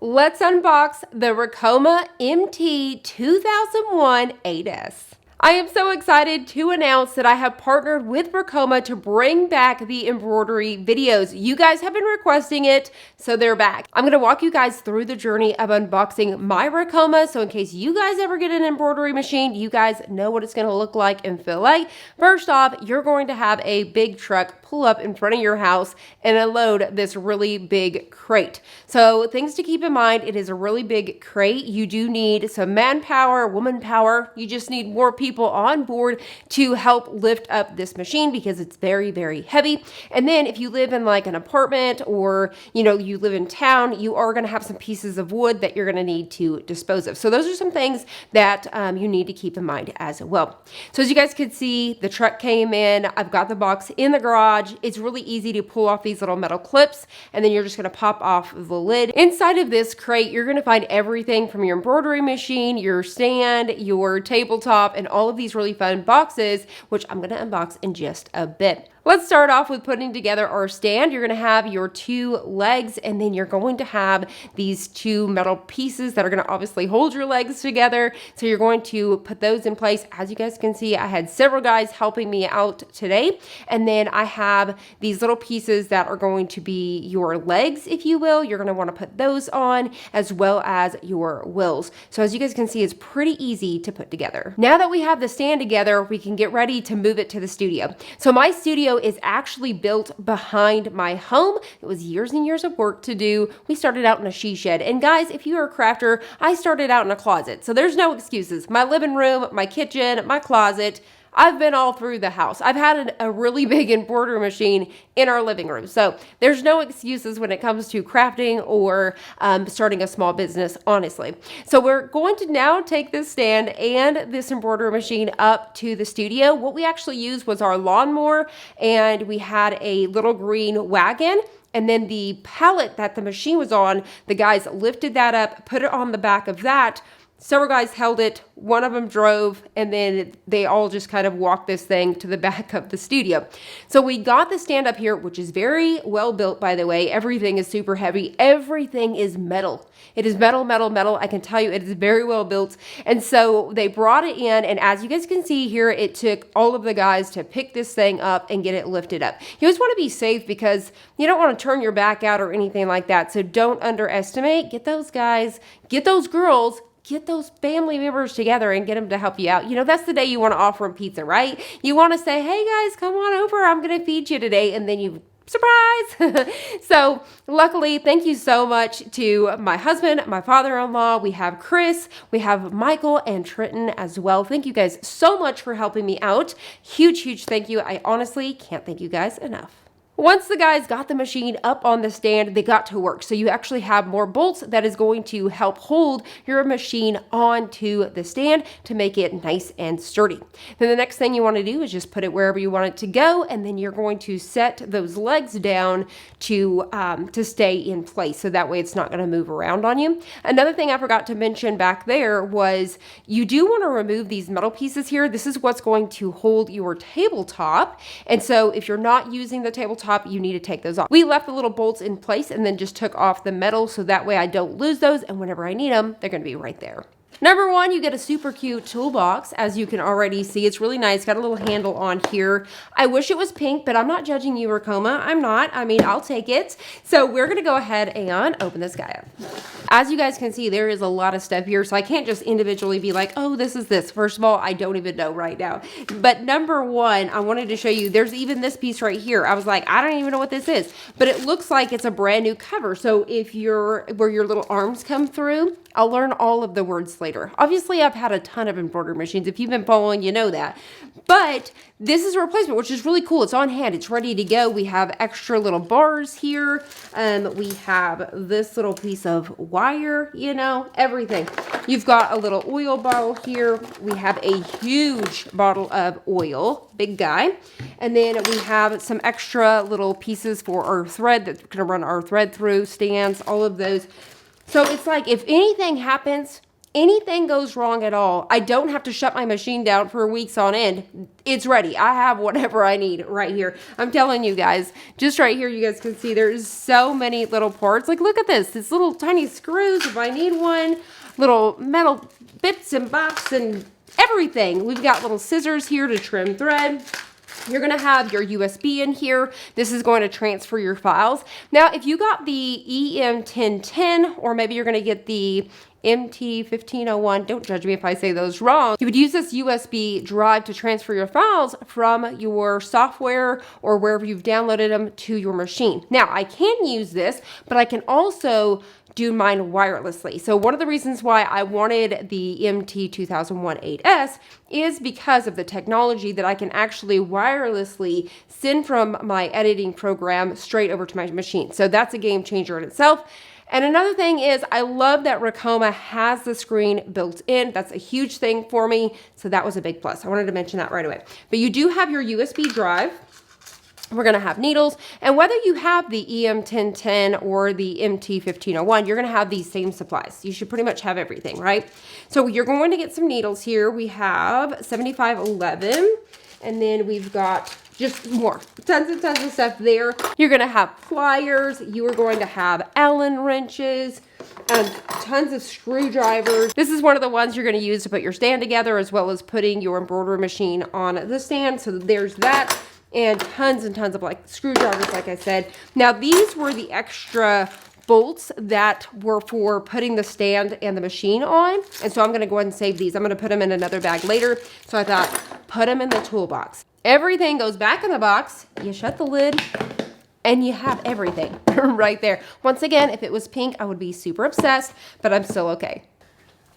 Let's unbox the Ricoma MT 2001 8S. I am so excited to announce that I have partnered with Ricoma to bring back the embroidery videos. You guys have been requesting it, so they're back. I'm going to walk you guys through the journey of unboxing my Ricoma, so in case you guys ever get an embroidery machine, you guys know what it's going to look like and feel like. First off, you're going to have a big truck pull up in front of your house and unload this really big crate. So things to keep in mind, it is a really big crate. You do need some manpower, woman power. You just need more people on board to help lift up this machine because it's very, very heavy. And then if you live in like an apartment or, you live in town, you are going to have some pieces of wood that you're going to need to dispose of. So those are some things that you need to keep in mind as well. So as you guys can see, the truck came in. I've got the box in the garage. It's really easy to pull off these little metal clips, and then you're just going to pop off the lid. Inside of this crate, you're going to find everything from your embroidery machine, your stand, your tabletop, and all of these really fun boxes, which I'm going to unbox in just a bit. Let's start off with putting together our stand. You're going to have your two legs, and then you're going to have these two metal pieces that are going to obviously hold your legs together. So you're going to put those in place. As you guys can see, I had several guys helping me out today. And then I have these little pieces that are going to be your legs, if you will. You're going to want to put those on, as well as your wheels. So as you guys can see, it's pretty easy to put together. Now that we have the stand together, we can get ready to move it to the studio. So my studio is actually built behind my home. It was years and years of work to do. We started out in a she shed. And guys, if you are a crafter, I started out in a closet. So there's no excuses. My living room, my kitchen, my closet, I've been all through the house. I've had a really big embroidery machine in our living room. So there's no excuses when it comes to crafting or starting a small business, honestly. So we're going to now take this stand and this embroidery machine up to the studio. What we actually used was our lawnmower, and we had a little green wagon. And then the pallet that the machine was on, the guys lifted that up, put it on the back of that. Several guys held it, one of them drove, and then they all just kind of walked this thing to the back of the studio. So we got the stand up here, which is very well built, by the way. Everything is super heavy. Everything is metal. It is metal, metal, metal. I can tell you it is very well built. And so they brought it in, and as you guys can see here, it took all of the guys to pick this thing up and get it lifted up. You always want to be safe because you don't want to turn your back out or anything like that. So don't underestimate. Get those guys, get those girls, get those family members together and get them to help you out. That's the day you want to offer them pizza, right? You want to say, hey guys, come on over. I'm going to feed you today. And then you, surprise. So luckily, thank you so much to my husband, my father-in-law. We have Chris, we have Michael and Trenton as well. Thank you guys so much for helping me out. Huge, huge thank you. I honestly can't thank you guys enough. Once the guys got the machine up on the stand, they got to work. So you actually have more bolts that is going to help hold your machine onto the stand to make it nice and sturdy. Then the next thing you want to do is just put it wherever you want it to go, and then you're going to set those legs down to stay in place. So that way it's not going to move around on you. Another thing I forgot to mention back there was you do want to remove these metal pieces here. This is what's going to hold your tabletop. And so if you're not using the tabletop, you need to take those off. We left the little bolts in place and then just took off the metal so that way I don't lose those, and whenever I need them, they're going to be right there. Number one, you get a super cute toolbox. As you can already see, it's really nice. Got a little handle on here. I wish it was pink, but I'm not judging you, Ricoma. I'm not. I mean, I'll take it. So we're going to go ahead and open this guy up. As you guys can see, there is a lot of stuff here, so I can't just individually be like, oh, this is this. First of all, I don't even know right now. But number one, I wanted to show you, there's even this piece right here. I was like, I don't even know what this is, but it looks like it's a brand new cover. So if where your little arms come through, I'll learn all of the words later. Obviously, I've had a ton of embroidery machines. If you've been following, you know that. But this is a replacement, which is really cool. It's on hand. It's ready to go. We have extra little bars here. We have this little piece of wire, everything. You've got a little oil bottle here. We have a huge bottle of oil, big guy. And then we have some extra little pieces for our thread that's going to run our thread through, stands, all of those. So it's like if anything happens, anything goes wrong at all, I don't have to shut my machine down for weeks on end. It's ready. I have whatever I need right here. I'm telling you guys, just right here, you guys can see there's so many little parts. Like, look at this little tiny screws if I need one, little metal bits and bobs and everything. We've got little scissors here to trim thread. You're going to have your USB in here. This is going to transfer your files. Now, if you got the EM1010, or maybe you're going to get the MT1501, don't judge me if I say those wrong, you would use this USB drive to transfer your files from your software or wherever you've downloaded them to your machine. Now, I can use this, but I can also do mine wirelessly. So one of the reasons why I wanted the MT2001-8S is because of the technology that I can actually wirelessly send from my editing program straight over to my machine. So that's a game changer in itself. And another thing is I love that Ricoma has the screen built in. That's a huge thing for me. So that was a big plus. I wanted to mention that right away. But you do have your USB drive. We're going to have needles, and whether you have the EM1010 or the MT1501, you're going to have these same supplies. You should pretty much have everything, right? So you're going to get some needles here. We have 7511, and then we've got just more, tons and tons of stuff there. You're going to have pliers. You are going to have Allen wrenches and tons of screwdrivers. This is one of the ones you're going to use to put your stand together, as well as putting your embroidery machine on the stand. So there's that. And tons of like screwdrivers, like I said. Now these were the extra bolts that were for putting the stand and the machine on. And so I'm gonna go ahead and save these. I'm gonna put them in another bag later. So I thought, put them in the toolbox. Everything goes back in the box. You shut the lid and you have everything right there. Once again, if it was pink, I would be super obsessed, but I'm still okay.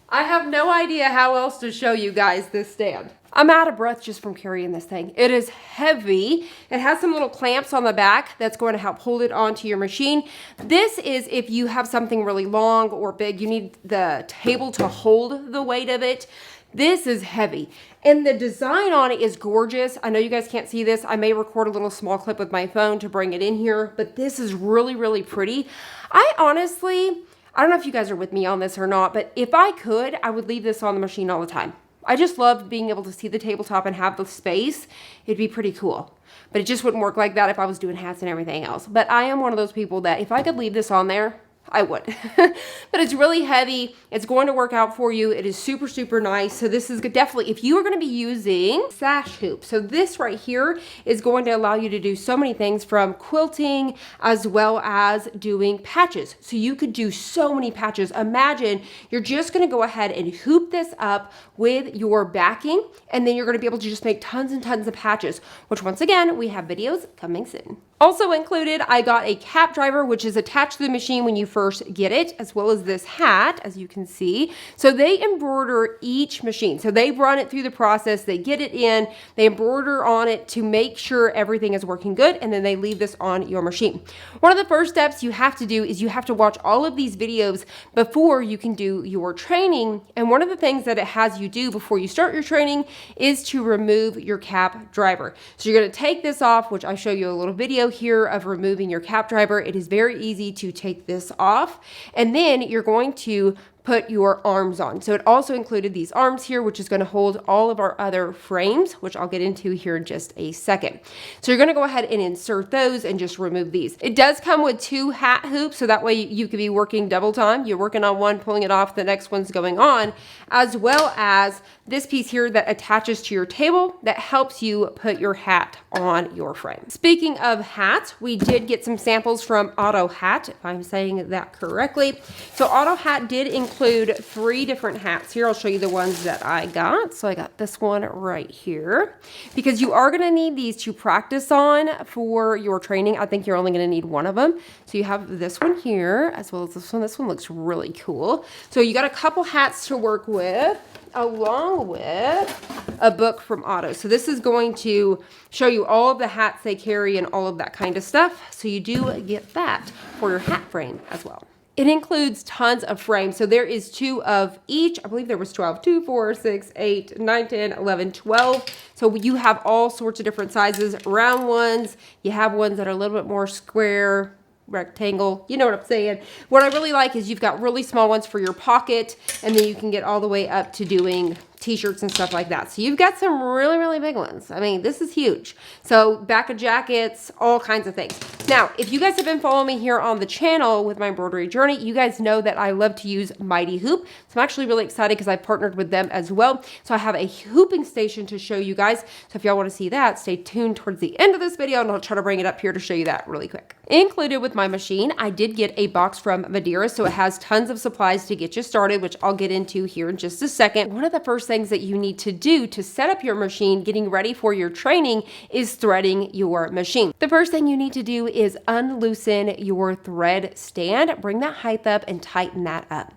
I have no idea how else to show you guys this stand. I'm out of breath just from carrying this thing. It is heavy. It has some little clamps on the back that's going to help hold it onto your machine. This is if you have something really long or big, you need the table to hold the weight of it. This is heavy. And the design on it is gorgeous. I know you guys can't see this. I may record a little small clip with my phone to bring it in here, but this is really, really pretty. I don't know if you guys are with me on this or not, but if I could, I would leave this on the machine all the time. I just love being able to see the tabletop and have the space. It'd be pretty cool. But it just wouldn't work like that if I was doing hats and everything else. But I am one of those people that if I could leave this on there, I would. But it's really heavy. It's going to work out for you. It is super, super nice. So this is definitely, if you are going to be using sash hoop. So this right here is going to allow you to do so many things, from quilting as well as doing patches. So you could do so many patches. Imagine you're just going to go ahead and hoop this up with your backing, and then you're going to be able to just make tons and tons of patches, which once again, we have videos coming soon. Also included, I got a cap driver, which is attached to the machine when you first get it, as well as this hat, as you can see. So they embroider each machine. So they run it through the process, they get it in, they embroider on it to make sure everything is working good, and then they leave this on your machine. One of the first steps you have to do is you have to watch all of these videos before you can do your training. And one of the things that it has you do before you start your training is to remove your cap driver. So you're going to take this off, which I show you a little video here of removing your cap driver. It is very easy to take this off, and then you're going to put your arms on. So it also included these arms here, which is going to hold all of our other frames, which I'll get into here in just a second. So you're going to go ahead and insert those and just remove these. It does come with 2 hat hoops, so that way you could be working double time. You're working on one, pulling it off, the next one's going on, as well as this piece here that attaches to your table that helps you put your hat on your frame. Speaking of hats, we did get some samples from Auto Hat, if I'm saying that correctly. So Auto Hat did include 3 different hats. Here, I'll show you the ones that I got. So I got this one right here, because you are going to need these to practice on for your training. I think you're only going to need one of them. So you have this one here, as well as this one. This one looks really cool. So you got a couple hats to work with, along with a book from Auto. So this is going to show you all of the hats they carry and all of that kind of stuff. So you do get that for your hat frame as well. It includes tons of frames. So there is 2 of each. I believe there was 12. 2, 4, 6, 8, 9, 10, 11, 12. So you have all sorts of different sizes, round ones. You have ones that are a little bit more square, rectangle. You know what I'm saying? What I really like is you've got really small ones for your pocket, and then you can get all the way up to doing t-shirts and stuff like that. So you've got some really, really big ones. I mean, this is huge. So back of jackets, all kinds of things. Now, if you guys have been following me here on the channel with my embroidery journey, you guys know that I love to use Mighty Hoop. So I'm actually really excited because I've partnered with them as well. So I have a hooping station to show you guys. So if y'all want to see that, stay tuned towards the end of this video and I'll try to bring it up here to show you that really quick. Included with my machine, I did get a box from Madeira. So it has tons of supplies to get you started, which I'll get into here in just a second. One of the first things that you need to do to set up your machine, getting ready for your training, is threading your machine. The first thing you need to do is unloosen your thread stand, bring that height up and tighten that up.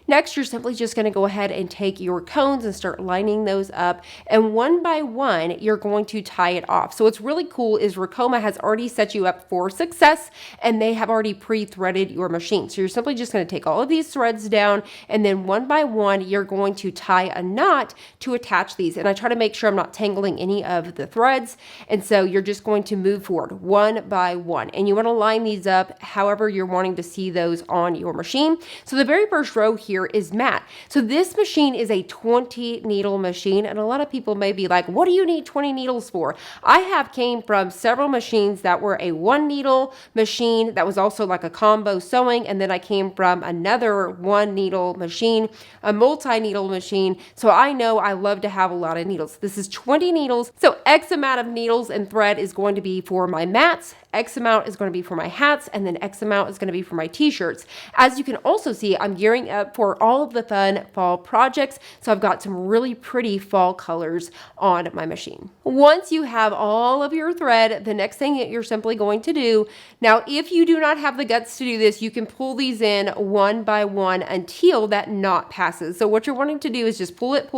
Next, you're simply just going to go ahead and take your cones and start lining those up. And one by one, you're going to tie it off. So what's really cool is Ricoma has already set you up for success and they have already pre-threaded your machine. So you're simply just going to take all of these threads down and then one by one, you're going to tie a knot to attach these. And I try to make sure I'm not tangling any of the threads. And so you're just going to move forward one by one. And you want to line these up however you're wanting to see those on your machine. So the very first row here is mat. So this machine is a 20 needle machine, and a lot of people may be like, what do you need 20 needles for? I have came from several machines that were a 1 needle machine that was also like a combo sewing, and then I came from another 1 needle machine, a multi-needle machine. So I know I love to have a lot of needles. This is 20 needles. So X amount of needles and thread is going to be for my mats, X amount is going to be for my hats, and then X amount is going to be for my t-shirts. As you can also see, I'm gearing up for all of the fun fall projects. So I've got some really pretty fall colors on my machine. Once you have all of your thread, the next thing that you're simply going to do, now if you do not have the guts to do this, you can pull these in one by one until that knot passes. So what you're wanting to do is just pull it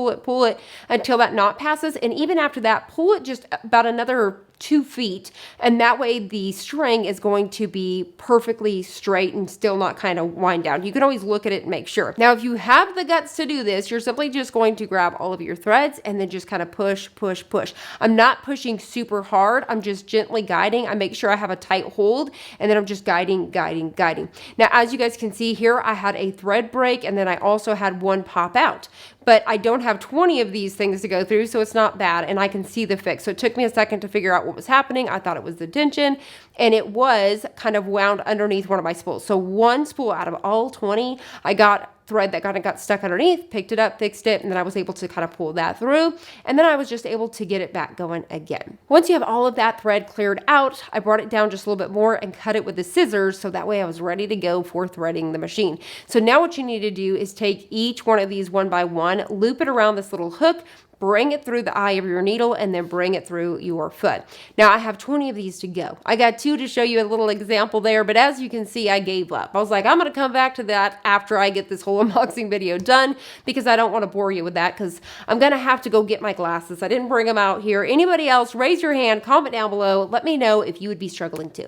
until that knot passes. And even after that, pull it just about another 2 feet, and that way the string is going to be perfectly straight and still not kind of wind down. You can always look at it and make sure. Now, if you have the guts to do this, you're simply just going to grab all of your threads and then just kind of push. I'm not pushing super hard. I'm just gently guiding. I make sure I have a tight hold, and then I'm just guiding. Now, as you guys can see here, I had a thread break, and then I also had one pop out. But I don't have 20 of these things to go through, so it's not bad, and I can see the fix. So it took me a second to figure out what was happening. I thought it was the tension, and it was kind of wound underneath one of my spools. So one spool out of all 20, I got thread that kind of got stuck underneath, picked it up, fixed it, and then I was able to kind of pull that through, and then I was just able to get it back going again. Once you have all of that thread cleared out, I brought it down just a little bit more and cut it with the scissors, so that way I was ready to go for threading the machine. So now what you need to do is take each one of these one by one, loop it around this little hook, bring it through the eye of your needle, and then bring it through your foot. Now I have 20 of these to go. I got 2 to show you a little example there, but as you can see, I gave up. I was like, I'm gonna come back to that after I get this whole unboxing video done, because I don't wanna bore you with that, because I'm gonna have to go get my glasses. I didn't bring them out here. Anybody else, raise your hand, comment down below, let me know if you would be struggling too.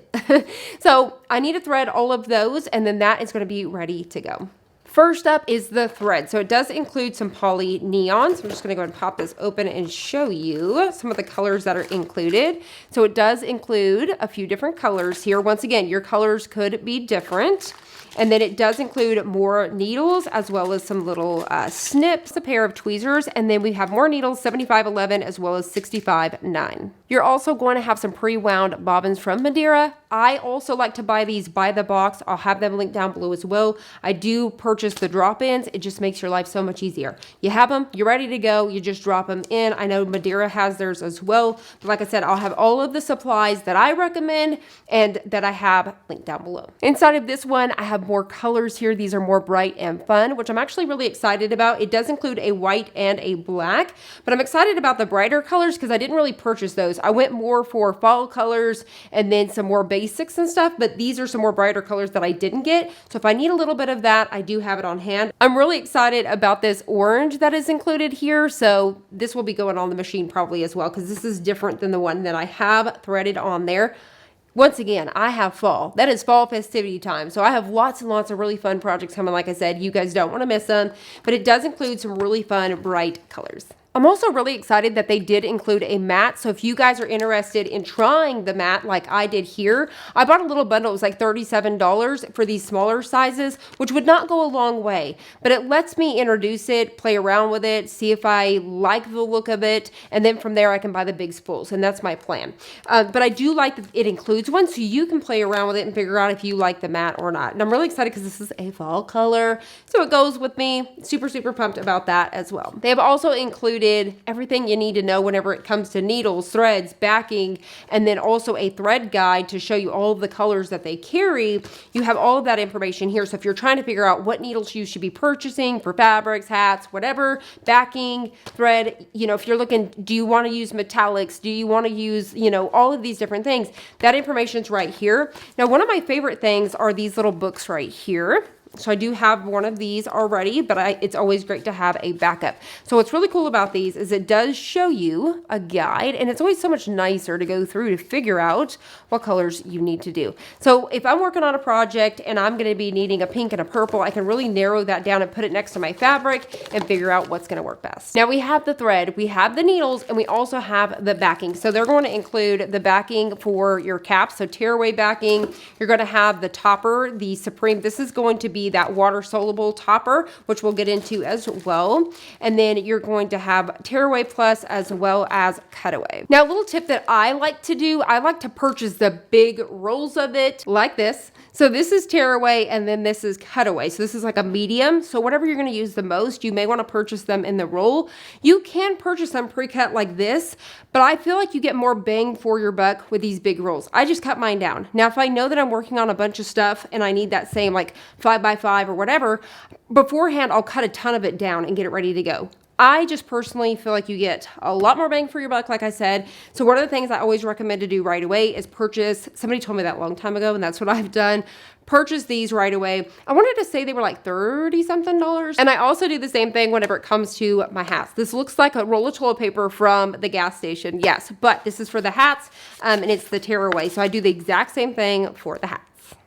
So I need to thread all of those, and then that is gonna be ready to go. First up is the thread. So it does include some poly neon. So I'm just gonna go ahead and pop this open and show you some of the colors that are included. So it does include a few different colors here. Once again, your colors could be different. And then it does include more needles as well as some little snips, a pair of tweezers, and then we have more needles, 7511 as well as 65-9. You're also going to have some pre-wound bobbins from Madeira. I also like to buy these by the box. I'll have them linked down below as well. I do purchase the drop-ins. It just makes your life so much easier. You have them, you're ready to go, you just drop them in. I know Madeira has theirs as well. But like I said, I'll have all of the supplies that I recommend and that I have linked down below. Inside of this one, I have more colors here. These are more bright and fun, which I'm actually really excited about. It does include a white and a black, but I'm excited about the brighter colors because I didn't really purchase those. I went more for fall colors and then some more basics and stuff, but these are some more brighter colors that I didn't get. So if I need a little bit of that, I do have it on hand. I'm really excited about this orange that is included here. So this will be going on the machine probably as well, because this is different than the one that I have threaded on there. Once again, I have fall. That is fall festivity time. So I have lots and lots of really fun projects coming. Like I said, you guys don't want to miss them, but it does include some really fun, bright colors. I'm also really excited that they did include a mat. So if you guys are interested in trying the mat like I did here, I bought a little bundle. It was like $37 for these smaller sizes, which would not go a long way, but it lets me introduce it, play around with it, see if I like the look of it, and then from there I can buy the big spools, and that's my plan. But I do like that it includes one, so you can play around with it and figure out if you like the mat or not. And I'm really excited because this is a fall color, so it goes with me. Super, super pumped about that as well. They have also included everything you need to know whenever it comes to needles, threads, backing, and then also a thread guide to show you all of the colors that they carry. You have all of that information here. So if you're trying to figure out what needles you should be purchasing for fabrics, hats, whatever, backing, thread, you know, if you're looking, do you want to use metallics? Do you want to use, you know, all of these different things? That information's right here. Now, one of my favorite things are these little books right here. So I do have one of these already, but it's always great to have a backup. So what's really cool about these is it does show you a guide, and it's always so much nicer to go through to figure out what colors you need to do. So if I'm working on a project and I'm going to be needing a pink and a purple, I can really narrow that down and put it next to my fabric and figure out what's going to work best. Now we have the thread, we have the needles, and we also have the backing. So they're going to include the backing for your caps, so tearaway backing. You're going to have the topper, the Supreme. This is going to be that water soluble topper, which we'll get into as well. And then you're going to have tearaway plus as well as cutaway. Now, a little tip that I like to do, I like to purchase the big rolls of it like this. So this is tearaway and then this is cutaway. So this is like a medium. So whatever you're going to use the most, you may want to purchase them in the roll. You can purchase them pre-cut like this, but I feel like you get more bang for your buck with these big rolls. I just cut mine down. Now, if I know that I'm working on a bunch of stuff and I need that same like 5x5 or whatever, beforehand, I'll cut a ton of it down and get it ready to go. I just personally feel like you get a lot more bang for your buck, like I said. So one of the things I always recommend to do right away is purchase, somebody told me that a long time ago, and that's what I've done. Purchase these right away. I wanted to say they were like $30-something. And I also do the same thing whenever it comes to my hats. This looks like a roll of toilet paper from the gas station, yes, but this is for the hats, and it's the tearaway. So I do the exact same thing for the hats.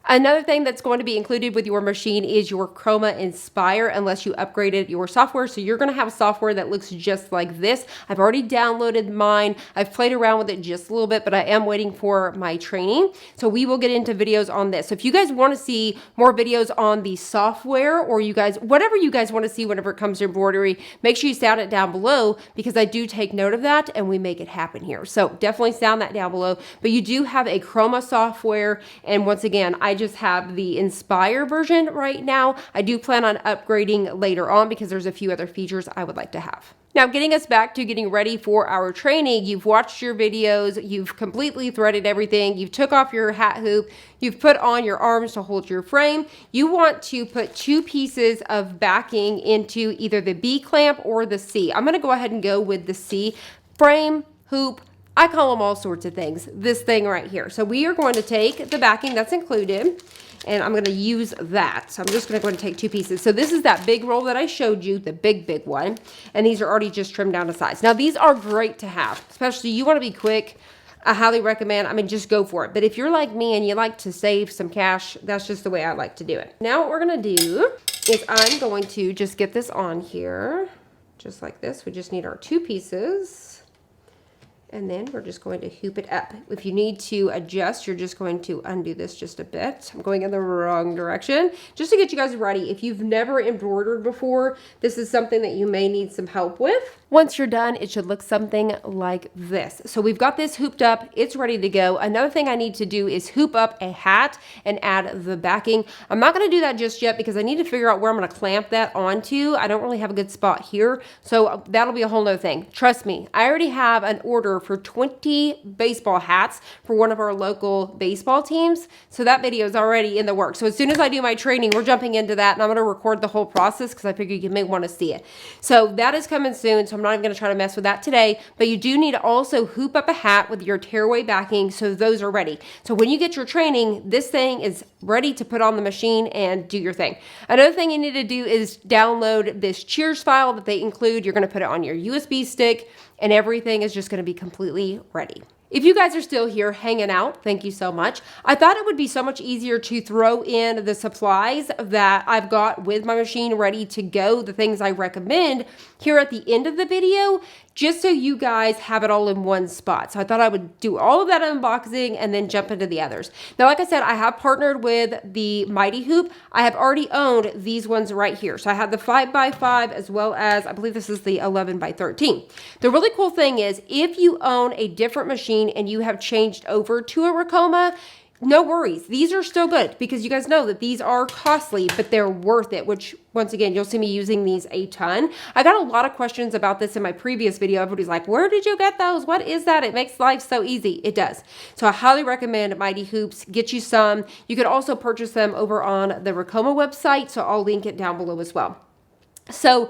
Another thing that's going to be included with your machine is your Chroma Inspire, unless you upgraded your software. So you're going to have software that looks just like this. I've already downloaded mine. I've played around with it just a little bit, but I am waiting for my training. So we will get into videos on this. So if you guys want to see more videos on the software, or you guys, whatever you guys want to see whenever it comes to embroidery, make sure you sound it down below, because I do take note of that and we make it happen here. So definitely sound that down below. But you do have a Chroma software. And once again, I just have the Inspire version right now. I do plan on upgrading later on because there's a few other features I would like to have. Now, getting us back to getting ready for our training, you've watched your videos, you've completely threaded everything, you've took off your hat hoop, you've put on your arms to hold your frame. You want to put 2 pieces of backing into either the B clamp or the C. I'm gonna go ahead and go with the C. Frame, hoop, I call them all sorts of things, this thing right here. So we are going to take the backing that's included, and I'm going to use that. So I'm just going to go and take 2 pieces. So this is that big roll that I showed you, the big one, and these are already just trimmed down to size. Now these are great to have, especially you want to be quick. I highly recommend, I mean, just go for it. But if you're like me and you like to save some cash, that's just the way I like to do it. Now what we're going to do is I'm going to just get this on here, just like this. We just need our 2 pieces. And then we're just going to hoop it up. If you need to adjust, you're just going to undo this just a bit. I'm going in the wrong direction. Just to get you guys ready, if you've never embroidered before, this is something that you may need some help with. Once you're done, it should look something like this. So we've got this hooped up, it's ready to go. Another thing I need to do is hoop up a hat and add the backing. I'm not gonna do that just yet because I need to figure out where I'm gonna clamp that onto. I don't really have a good spot here, so that'll be a whole nother thing. Trust me, I already have an order for 20 baseball hats for one of our local baseball teams. So that video is already in the works. So as soon as I do my training, we're jumping into that, and I'm gonna record the whole process because I figure you may wanna see it. So that is coming soon. So I'm not even going to try to mess with that today, but you do need to also hoop up a hat with your tearaway backing so those are ready. So when you get your training, this thing is ready to put on the machine and do your thing. Another thing you need to do is download this Cheers file that they include. You're going to put it on your USB stick and everything is just going to be completely ready. If you guys are still here hanging out, thank you so much. I thought it would be so much easier to throw in the supplies that I've got with my machine ready to go, the things I recommend here at the end of the video, just so you guys have it all in one spot. So I thought I would do all of that unboxing and then jump into the others. Now, like I said, I have partnered with the Mighty Hoop. I have already owned these ones right here. So I have the 5x5 as well as, I believe this is the 11x13. The really cool thing is if you own a different machine and you have changed over to a Ricoma, no worries. These are still good because you guys know that these are costly, but they're worth it, which once again, you'll see me using these a ton. I got a lot of questions about this in my previous video. Everybody's like, where did you get those? What is that? It makes life so easy. It does. So I highly recommend Mighty Hoops. Get you some. You can also purchase them over on the Ricoma website. So I'll link it down below as well. So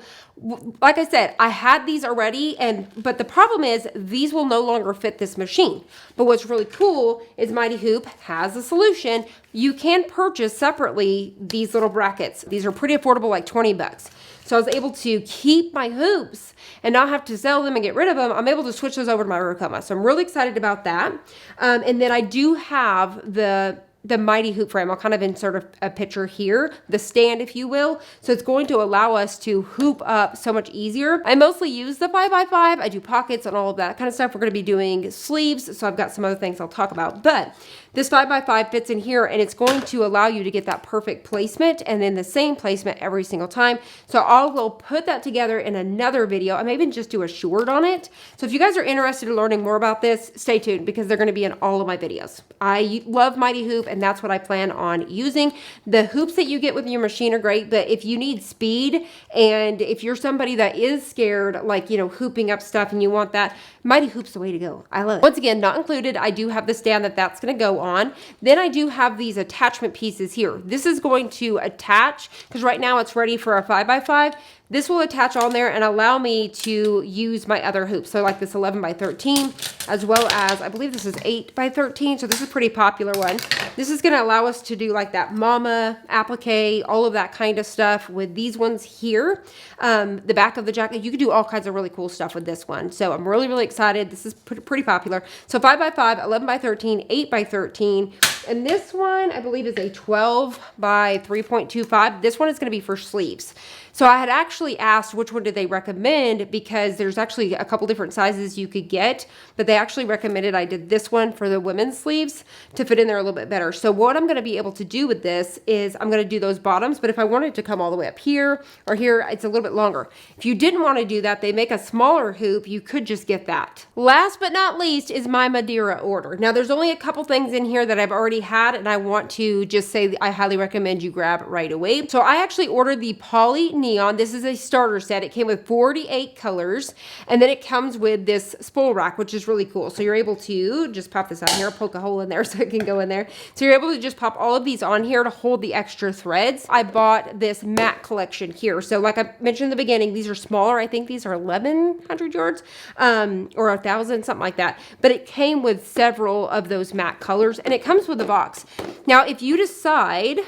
like I said, I had these already, but the problem is these will no longer fit this machine. But what's really cool is Mighty Hoop has a solution. You can purchase separately these little brackets. These are pretty affordable, like 20 bucks. So I was able to keep my hoops and not have to sell them and get rid of them. I'm able to switch those over to my Ricoma. So I'm really excited about that. And then I do have the Mighty Hoop frame. I'll kind of insert a picture here, the stand, if you will. So it's going to allow us to hoop up so much easier. I mostly use the 5x5. I do pockets and all of that kind of stuff. We're going to be doing sleeves. So I've got some other things I'll talk about, but this 5x5 fits in here and it's going to allow you to get that perfect placement and then the same placement every single time. So I will put that together in another video. I may even just do a short on it. So if you guys are interested in learning more about this, stay tuned because they're going to be in all of my videos. I love Mighty Hoop and that's what I plan on using. The hoops that you get with your machine are great, but if you need speed and if you're somebody that is scared, like, you know, hooping up stuff and you want that, Mighty Hoop's the way to go. I love it. Once again, not included, I do have the stand that's going to go on. Then I do have these attachment pieces here. This is going to attach, because right now it's ready for a 5x5. This will attach on there and allow me to use my other hoops. So like this 11x13, as well as, I believe this is 8x13. So this is a pretty popular one. This is gonna allow us to do like that mama, applique, all of that kind of stuff with these ones here. The back of the jacket, you can do all kinds of really cool stuff with this one. So I'm really, really excited. This is pretty popular. So 5x5, 11x13, 8x13. And this one, I believe, is a 12x3.25. This one is gonna be for sleeves. So I had actually asked which one did they recommend because there's actually a couple different sizes you could get, but they actually recommended I did this one for the women's sleeves to fit in there a little bit better. So what I'm going to be able to do with this is I'm going to do those bottoms, but if I wanted to come all the way up here or here, it's a little bit longer. If you didn't want to do that, they make a smaller hoop. You could just get that. Last but not least is my Madeira order. Now there's only a couple things in here that I've already had and I want to just say I highly recommend you grab right away. So I actually ordered the Poly Neon. This is a starter set. It came with 48 colors and then it comes with this spool rack, which is really cool. So you're able to just pop this on here, poke a hole in there so it can go in there. So you're able to just pop all of these on here to hold the extra threads. I bought this mat collection here. So like I mentioned in the beginning, these are smaller. I think these are 1,100 yards or 1,000, something like that. But it came with several of those matte colors and it comes with a box. Now, if you decide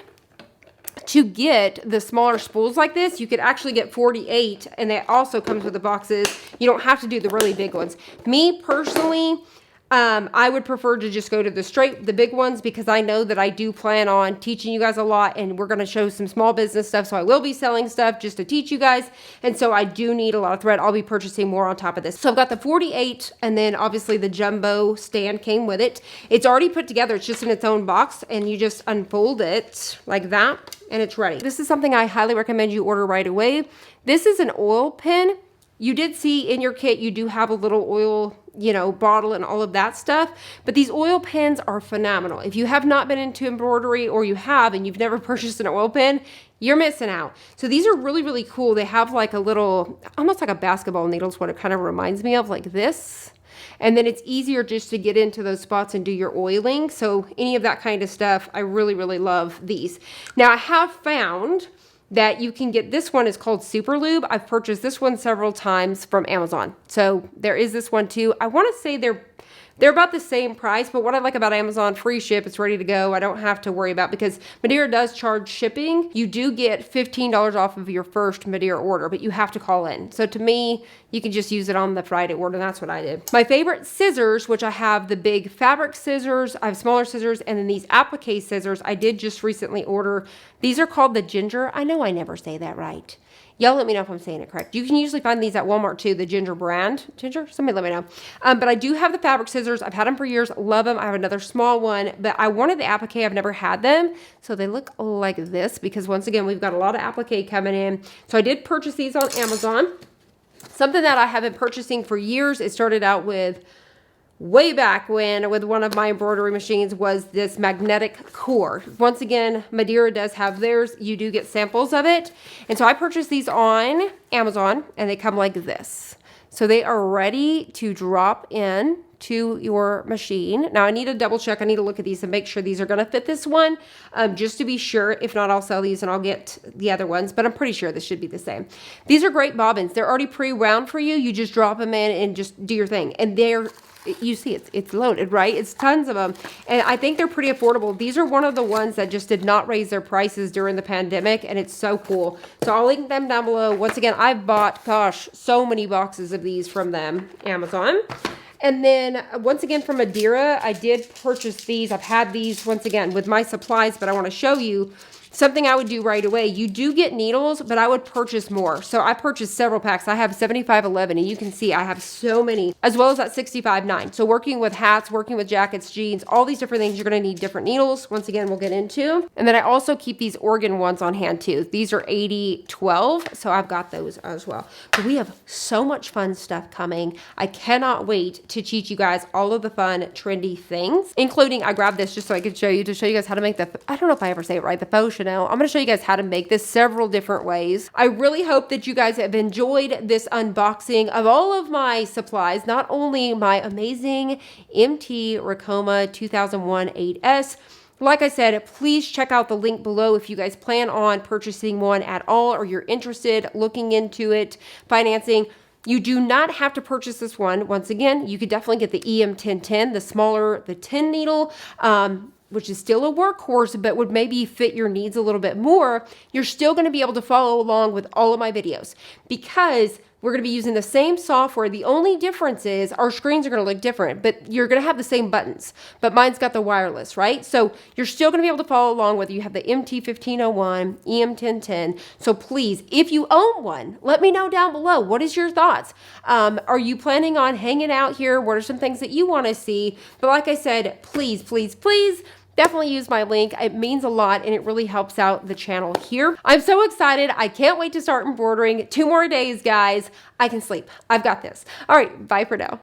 to get the smaller spools like this, you could actually get 48 and it also comes with the boxes. You don't have to do the really big ones. Me personally, I would prefer to just go to the big ones because I know that I do plan on teaching you guys a lot and we're going to show some small business stuff. So I will be selling stuff just to teach you guys. And so I do need a lot of thread. I'll be purchasing more on top of this. So I've got the 48 and then obviously the jumbo stand came with it. It's already put together. It's just in its own box and you just unfold it like that and it's ready. This is something I highly recommend you order right away. This is an oil pen. You did see in your kit, you do have a little oil, you know, bottle and all of that stuff, but these oil pens are phenomenal. If you have not been into embroidery or you have and you've never purchased an oil pen, you're missing out. So these are really, really cool. They have like a little, almost like a basketball needle is what it kind of reminds me of, like this. And then it's easier just to get into those spots and do your oiling. So any of that kind of stuff, I really, really love these. Now I have found that you can get, this one is called Super Lube. I've purchased this one several times from Amazon. So there is this one too. I want to say they're They're about the same price, but what I like about Amazon, free ship, it's ready to go. I don't have to worry about, because Madeira does charge shipping. You do get $15 off of your first Madeira order, but you have to call in. So to me, you can just use it on the Friday order, and that's what I did. My favorite scissors, which I have the big fabric scissors, I have smaller scissors, and then these applique scissors I did just recently order. These are called the Ginger. I know I never say that right. Y'all let me know if I'm saying it correct. You can usually find these at Walmart too, the Ginger brand. Ginger? Somebody let me know. But I do have the fabric scissors. I've had them for years. Love them. I have another small one, but I wanted the applique. I've never had them. So they look like this, because once again, we've got a lot of applique coming in. So I did purchase these on Amazon. Something that I have been purchasing for years. It started out with way back when with one of my embroidery machines was this magnetic core. Once again, Madeira does have theirs. You do get samples of it. And so I purchased these on Amazon, and they come like this. So they are ready to drop in to your machine. Now I need to double check. I need to look at these and make sure these are going to fit this one, just to be sure. If not, I'll sell these and I'll get the other ones, but I'm pretty sure this should be the same. These are great bobbins. They're already pre-wound for you. You just drop them in and just do your thing. And you see it's loaded, right? It's tons of them. And I think they're pretty affordable. These are one of the ones that just did not raise their prices during the pandemic, and it's so cool. So I'll link them down below. Once again, I've bought, gosh, so many boxes of these from them, Amazon. And then once again from Madeira, I did purchase these. I've had these once again with my supplies, but I want to show you something I would do right away. You do get needles, but I would purchase more. So I purchased several packs. I have 7511, and you can see I have so many, as well as that 65.9. So working with hats, working with jackets, jeans, all these different things, you're going to need different needles. Once again, we'll get into. And then I also keep these organ ones on hand too. These are 8012, so I've got those as well. But we have so much fun stuff coming. I cannot wait to teach you guys all of the fun, trendy things, including I grabbed this just so I could show you guys how to make the, I don't know if I ever say it right, the faux Chanel. I'm going to show you guys how to make this several different ways. I really hope that you guys have enjoyed this unboxing of all of my supplies, not only my amazing MT Ricoma 2001 8S. Like I said, please check out the link below if you guys plan on purchasing one at all, or you're interested looking into it, financing. You do not have to purchase this one. Once again, you could definitely get the EM 1010, the smaller, the 10 needle, which is still a workhorse, but would maybe fit your needs a little bit more. You're still going to be able to follow along with all of my videos, because we're going to be using the same software. The only difference is our screens are going to look different, but you're going to have the same buttons, but mine's got the wireless, right? So you're still going to be able to follow along whether you have the MT1501, EM1010. So please, if you own one, let me know down below. What is your thoughts? Are you planning on hanging out here? What are some things that you want to see? But like I said, please, please, please, definitely use my link. It means a lot, and it really helps out the channel here. I'm so excited. I can't wait to start embroidering. 2 more days, guys. I can sleep. I've got this. All right, bye for now.